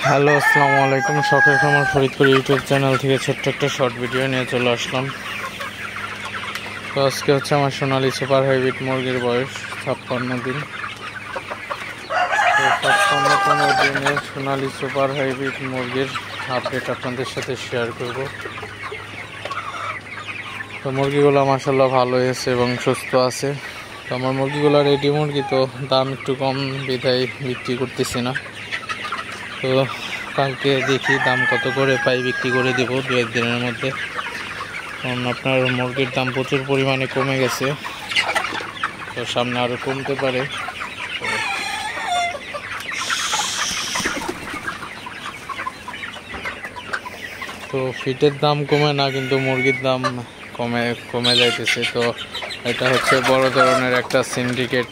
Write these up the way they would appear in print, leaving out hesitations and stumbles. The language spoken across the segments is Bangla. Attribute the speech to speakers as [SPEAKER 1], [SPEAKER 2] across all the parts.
[SPEAKER 1] হ্যালো, আসসালামু আলাইকুম। শখের খামার ফরিদপুর ইউটিউব চ্যানেল থেকে ছোট্ট একটা শর্ট ভিডিও নিয়ে চলে আসলাম। তো আজকে হচ্ছে আমার সোনালী সুপার হাইব্রিড মুরগির বয়স 56 দিন। তো 56 দিনের সোনালী সুপার হাইব্রিড মুরগির আপডেট আপনাদের সাথে শেয়ার করব। তো মুরগিগুলো মাশাআল্লাহ ভালো হয়েছে এবং সুস্থ আছে। তো আমার মুরগিগুলো রেডি মুরগি, তো দাম একটু কম বিধায় বিক্রি করতেছি না। তো কালকে দেখি দাম কত করে পাই, বিক্রি করে দেব 2-1 দিনের মধ্যে। কারণ আপনার মুরগির দাম প্রচুর পরিমাণে কমে গেছে, তো সামনে আরও কমতে পারে। তো ফিটের দাম কমে না, কিন্তু মুরগির দাম কমে যাইতেছে। তো এটা হচ্ছে বড় ধরনের একটা সিন্ডিকেট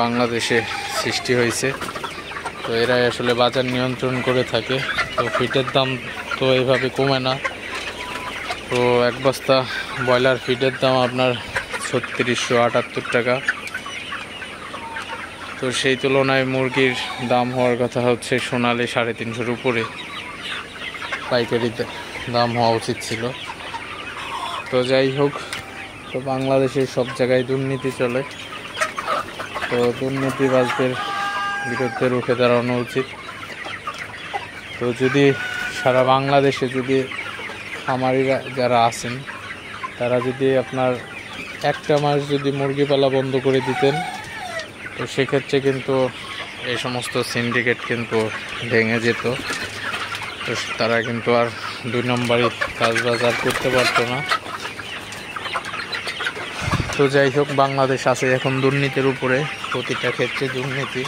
[SPEAKER 1] বাংলাদেশে সৃষ্টি হয়েছে। তো এরাই আসলে বাজার নিয়ন্ত্রণ করে থাকে। তো ফিটের দাম তো এইভাবে কমে না। তো এক বস্তা ব্রয়লার ফিটের দাম আপনার 3678 টাকা। তো সেই তুলনায় মুরগির দাম হওয়ার কথা হচ্ছে সোনালী 350-এর উপরে পাইকারি দাম হওয়া উচিত ছিল। তো যাই হোক, তো বাংলাদেশের সব জায়গায় দুর্নীতি চলে। তো দুর্নীতিবাজদের বিরুদ্ধে রুখে দাঁড়ানো উচিত। তো যদি সারা বাংলাদেশে যদি খামারিরা যারা আছেন তারা যদি আপনার একটা মাস যদি মুরগি পালা বন্ধ করে দিতেন, তো সেক্ষেত্রে কিন্তু এই সমস্ত সিন্ডিকেট কিন্তু ভেঙে যেত। তো তারা কিন্তু আর 2 নম্বরই কাজবাজ আর করতে পারতো না। তো যাই হোক, বাংলাদেশ আছে এখন দুর্নীতির উপরে, প্রতিটা ক্ষেত্রে দুর্নীতি।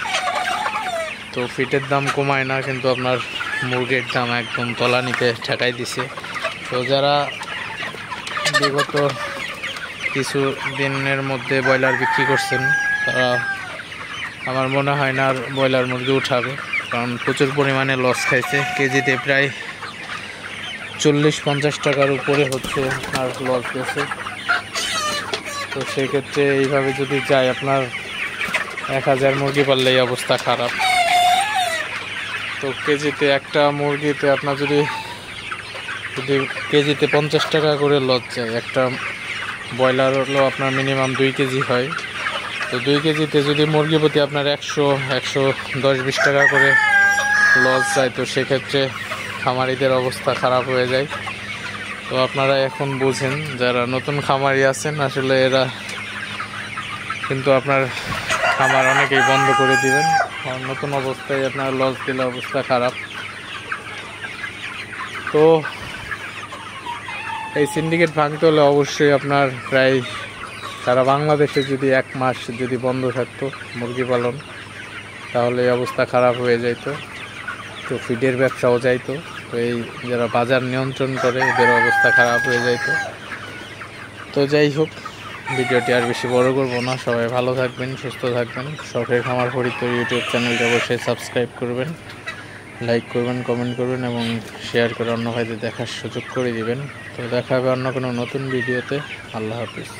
[SPEAKER 1] তো ফিটের দাম কমায় না, কিন্তু আপনার মুরগির দাম একদম তলানিতে ঠেকাই দিছে। তো যারা বিগত কিছু দিনের মধ্যে ব্রয়লার বিক্রি করছেন, তারা আমার মনে হয় না আর ব্রয়লার মুরগি উঠাবে, কারণ প্রচুর পরিমাণে লস খাইছে। কেজিতে প্রায় 40-50 টাকার উপরে হচ্ছে আর লস গেছে। তো সেক্ষেত্রে এইভাবে যদি যায়, আপনার 1000 মুরগি পারলে এই অবস্থা খারাপ। তো কেজিতে একটা মুরগিতে আপনার যদি কেজিতে 50 টাকা করে লস যায়, একটা ব্রয়লার হলো আপনার মিনিমাম 2 কেজি হয়। তো 2 কেজিতে যদি মুরগি প্রতি আপনার 100-110-20 টাকা করে লস যায়, তো সেক্ষেত্রে খামারিদের অবস্থা খারাপ হয়ে যায়। তো আপনারা এখন বুঝেন, যারা নতুন খামারি আছেন, আসলে এরা কিন্তু আপনার খামার অনেকেই বন্ধ করে দিবেন। নতুন অবস্থায় আপনার লস দিলে অবস্থা খারাপ। তো এই সিন্ডিকেট ভাঙতে হলে অবশ্যই আপনার প্রায় সারা বাংলাদেশে যদি 1 মাস যদি বন্ধ থাকতো মুরগি পালন, তাহলে এই অবস্থা খারাপ হয়ে যাইতো। তো ফিডের ব্যবসাও যাইতো। তো এই যারা বাজার নিয়ন্ত্রণ করে, এদের অবস্থা খারাপ হয়ে যাইতো। তো যাই হোক, ভিডিওটি আর বেশি বড় করবো না। সবাই ভালো থাকবেন, সুস্থ থাকবেন। শখের খামার ফরিদপুর ইউটিউব চ্যানেলটি অবশ্যই সাবস্ক্রাইব করবেন, লাইক করবেন, কমেন্ট করবেন এবং শেয়ার করে অন্য ভাইদের দেখার সুযোগ করে দিবেন। তো দেখা হবে অন্য কোনো নতুন ভিডিওতে। আল্লাহ হাফিজ।